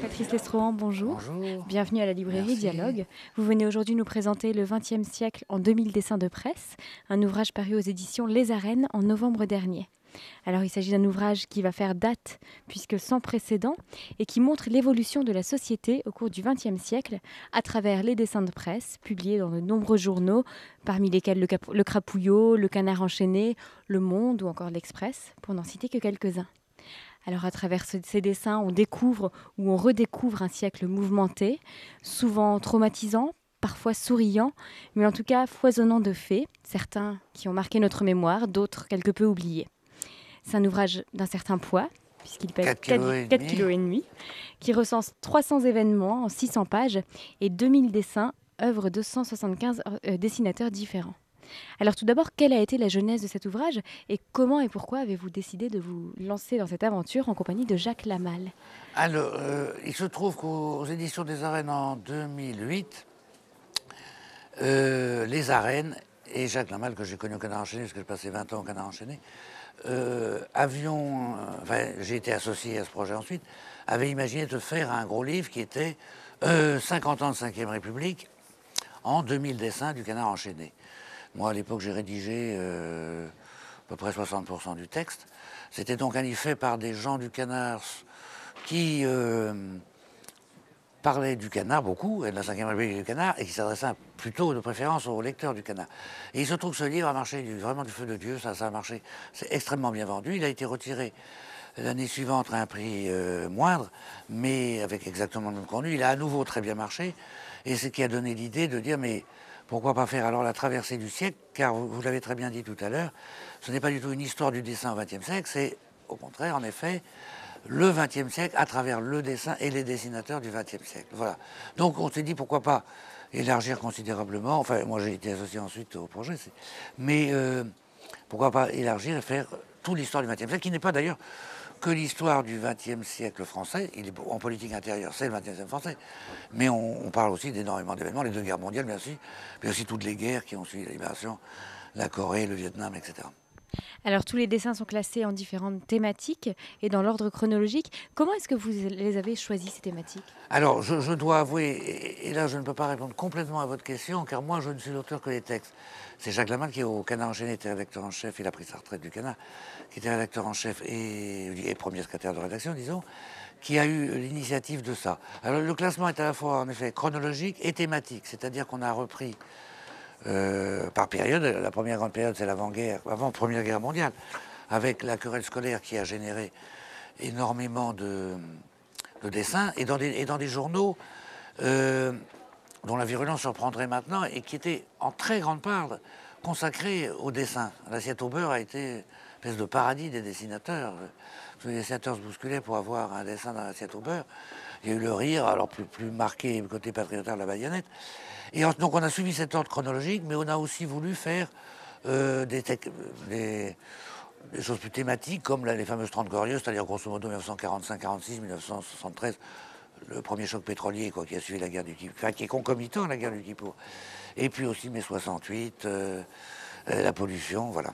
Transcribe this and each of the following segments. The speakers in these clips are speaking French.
Patrice Lestrohan, bonjour. Bonjour. Bienvenue à la librairie Merci. Dialogue. Vous venez aujourd'hui nous présenter Le XXe siècle en 2000 dessins de presse, un ouvrage paru aux éditions Les Arènes en novembre dernier. Alors il s'agit d'un ouvrage qui va faire date, puisque sans précédent, et qui montre l'évolution de la société au cours du XXe siècle à travers les dessins de presse publiés dans de nombreux journaux, parmi lesquels le Crapouillot, Le Canard enchaîné, Le Monde ou encore L'Express, pour n'en citer que quelques-uns. Alors à travers ces dessins, on découvre ou on redécouvre un siècle mouvementé, souvent traumatisant, parfois souriant, mais en tout cas foisonnant de faits, certains qui ont marqué notre mémoire, d'autres quelque peu oubliés. C'est un ouvrage d'un certain poids, puisqu'il pèse 4,5 kg, qui recense 300 événements en 600 pages et 2000 dessins, œuvres de 175 dessinateurs différents. Alors tout d'abord, quelle a été la genèse de cet ouvrage et comment et pourquoi avez-vous décidé de vous lancer dans cette aventure en compagnie de Jacques Lamal? Alors, il se trouve qu'aux éditions des Arènes en 2008, les Arènes et Jacques Lamal, que j'ai connu au Canard enchaîné, parce que j'ai passé 20 ans au Canard enchaîné, j'ai été associé à ce projet ensuite, avaient imaginé de faire un gros livre qui était 50 ans de 5e République en 2000 dessins du Canard enchaîné. Moi, à l'époque, j'ai rédigé à peu près 60% du texte. C'était donc un livre fait par des gens du Canard qui parlaient du Canard beaucoup, et de la 5e République du Canard, et qui s'adressaient plutôt de préférence aux lecteurs du Canard. Et il se trouve que ce livre a marché vraiment du feu de Dieu, ça a marché, c'est extrêmement bien vendu. Il a été retiré l'année suivante à un prix moindre, mais avec exactement le même contenu. Il a à nouveau très bien marché, et c'est ce qui a donné l'idée de dire, mais pourquoi pas faire alors la traversée du siècle, car vous l'avez très bien dit tout à l'heure, ce n'est pas du tout une histoire du dessin au XXe siècle, c'est au contraire, en effet, le XXe siècle à travers le dessin et les dessinateurs du XXe siècle. Voilà. Donc on s'est dit pourquoi pas élargir considérablement, enfin moi j'ai été associé ensuite au projet, mais pourquoi pas élargir et faire toute l'histoire du XXe siècle, qui n'est pas d'ailleurs que l'histoire du XXe siècle français. Il est en politique intérieure, c'est le XXe siècle français, mais on parle aussi d'énormément d'événements, les deux guerres mondiales bien sûr, mais aussi toutes les guerres qui ont suivi la libération, la Corée, le Vietnam, etc. Alors tous les dessins sont classés en différentes thématiques et dans l'ordre chronologique. Comment est-ce que vous les avez choisis, ces thématiques? Alors je dois avouer, et là je ne peux pas répondre complètement à votre question, car moi je ne suis l'auteur que des textes. C'est Jacques Lamal qui au Canard enchaîné était rédacteur en chef, il a pris sa retraite du Canard, qui était rédacteur en chef et premier secrétaire de rédaction, disons, qui a eu l'initiative de ça. Alors le classement est à la fois en effet chronologique et thématique, c'est-à-dire qu'on a repris par période. La première grande période, c'est l'avant-guerre, avant Première Guerre mondiale, avec la querelle scolaire qui a généré énormément de dessins, et dans des journaux dont la virulence surprendrait maintenant, et qui étaient en très grande part consacrés au dessin. L'assiette au beurre a été une espèce de paradis des dessinateurs. Les dessinateurs se bousculaient pour avoir un dessin dans l'assiette au beurre. Il y a eu le rire, alors plus marqué côté patriotaire de la baïonnette. Et donc on a suivi cet ordre chronologique, mais on a aussi voulu faire des choses plus thématiques, comme les fameuses 30 glorieuses, c'est-à-dire grosso modo 1945, 46, 1973, le premier choc pétrolier qui a suivi la guerre du Kippour, enfin qui est concomitant à la guerre du Kippour. Et puis aussi mai 68, la pollution, voilà.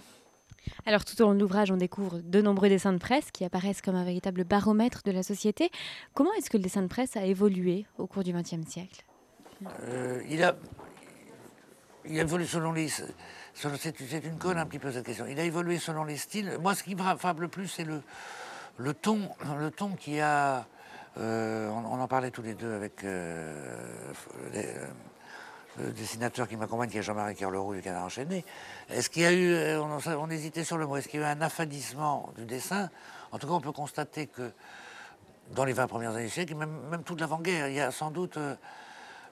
Alors tout au long de l'ouvrage, on découvre de nombreux dessins de presse qui apparaissent comme un véritable baromètre de la société. Comment est-ce que le dessin de presse a évolué au cours du XXe siècle? Il a évolué selon les... C'est une conne un petit peu cette question. Il a évolué selon les styles. Moi, ce qui me frappe le plus, c'est le ton qui a... on en parlait tous les deux avec le dessinateur qui m'accompagne, qui est Jean-Marie Carleroux du Canard enchaîné. Est-ce qu'il y a eu... on hésitait sur le mot. Est-ce qu'il y a eu un affadissement du dessin? En tout cas, on peut constater que dans les 20 premières années du siècle, même toute l'avant-guerre, il y a sans doute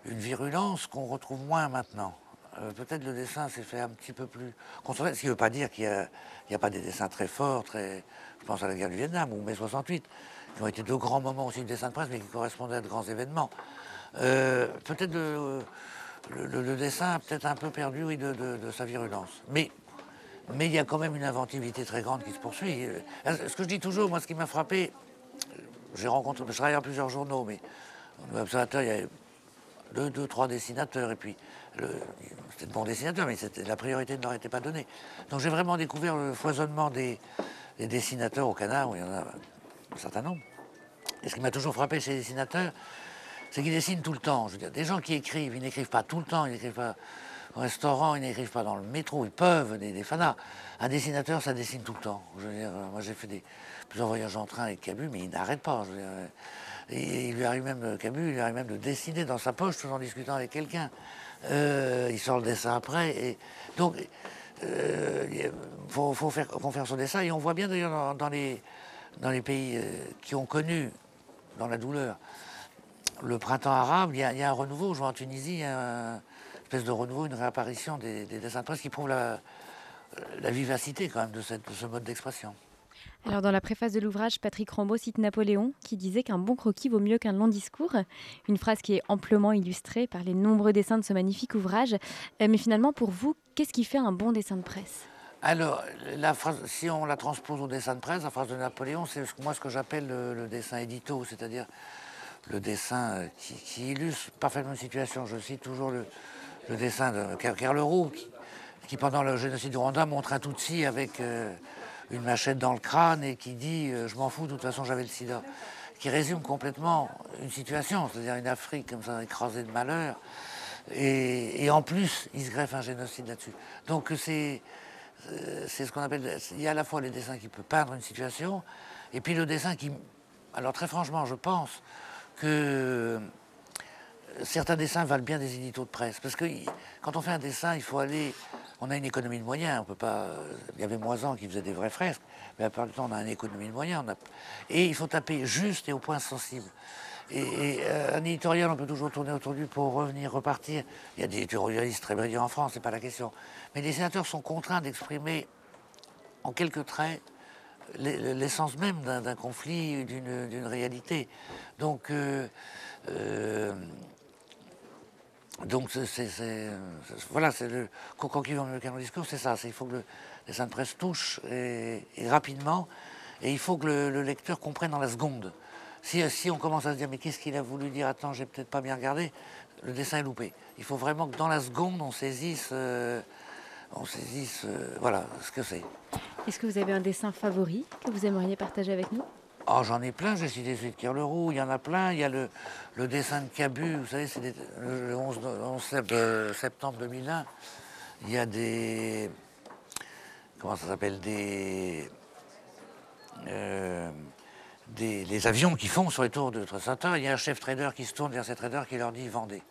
une virulence qu'on retrouve moins maintenant. Peut-être le dessin s'est fait un petit peu plus concentré, ce qui ne veut pas dire qu'il n'y a pas des dessins très forts, je pense à la guerre du Vietnam ou mai 68, qui ont été de grands moments aussi de dessin de presse, mais qui correspondaient à de grands événements. Peut-être le dessin a peut-être un peu perdu, oui, de sa virulence. Mais il y a quand même une inventivité très grande qui se poursuit. Ce que je dis toujours, moi, ce qui m'a frappé, j'ai rencontré, je travaille dans plusieurs journaux, mais l'Observateur, il y avait deux, trois dessinateurs, et puis c'était de bons dessinateurs, mais la priorité ne leur était pas donnée. Donc j'ai vraiment découvert le foisonnement des dessinateurs au Canard, où il y en a un certain nombre. Et ce qui m'a toujours frappé chez les dessinateurs, c'est qu'ils dessinent tout le temps. Je veux dire, des gens qui écrivent, ils n'écrivent pas tout le temps, ils n'écrivent pas au restaurant, ils n'écrivent pas dans le métro, ils peuvent, des fanas. Un dessinateur, ça dessine tout le temps. Je veux dire, moi j'ai fait plusieurs voyages en train avec Camus, mais il n'arrête pas. Je veux dire, et il lui arrive même, Camus, il lui arrive même de dessiner dans sa poche tout en discutant avec quelqu'un. Il sort le dessin après. Et donc, il faut faire son dessin. Et on voit bien d'ailleurs dans les pays qui ont connu, dans la douleur, le printemps arabe, il y a un renouveau. Je vois en Tunisie, il y a une espèce de renouveau, une réapparition des dessins de presse qui prouve la vivacité quand même de ce mode d'expression. Alors dans la préface de l'ouvrage, Patrick Rambaud cite Napoléon qui disait qu'un bon croquis vaut mieux qu'un long discours, une phrase qui est amplement illustrée par les nombreux dessins de ce magnifique ouvrage. Mais finalement, pour vous, qu'est-ce qui fait un bon dessin de presse? Alors, la phrase, si on la transpose au dessin de presse, la phrase de Napoléon, c'est moi ce que j'appelle le dessin édito, c'est-à-dire le dessin qui illustre parfaitement une situation. Je cite toujours le dessin de Kerleroux, qui pendant le génocide du Rwanda montre un Tutsi avec une machette dans le crâne et qui dit je m'en fous, de toute façon j'avais le sida, qui résume complètement une situation, c'est-à-dire une Afrique comme ça écrasée de malheur, et en plus il se greffe un génocide là-dessus. Donc c'est ce qu'on appelle, il y a à la fois les dessins qui peuvent peindre une situation, et puis le dessin qui, alors très franchement je pense que certains dessins valent bien des éditos de presse, parce que quand on fait un dessin, il faut aller, on a une économie de moyens, on peut pas, il y avait Moisan qui faisait des vraies fresques, mais à part du temps on a une économie de moyens, et il faut taper juste et au point sensible. Et un éditorial, on peut toujours tourner autour de lui pour revenir, repartir. Il y a des éditorialistes très brillants en France, c'est pas la question. Mais les dessinateurs sont contraints d'exprimer en quelques traits l'essence même d'un conflit, d'une réalité. Donc, voilà, c'est le coquille dans le canon discours, c'est ça. Il faut que le dessin de presse touche et rapidement, et il faut que le lecteur comprenne dans la seconde. Si on commence à se dire mais qu'est-ce qu'il a voulu dire, attends, j'ai peut-être pas bien regardé, le dessin est loupé. Il faut vraiment que dans la seconde on saisisse voilà ce que c'est. Est-ce que vous avez un dessin favori que vous aimeriez partager avec nous? Oh, j'en ai plein, j'ai cité celui de Kerleroux, il y en a plein. Il y a le dessin de Cabu, vous savez, c'est le 11 septembre 2001. Il y a comment ça s'appelle, les avions qui font sur les tours de Trade Center. Il y a un chef trader qui se tourne vers ses traders qui leur dit vendez.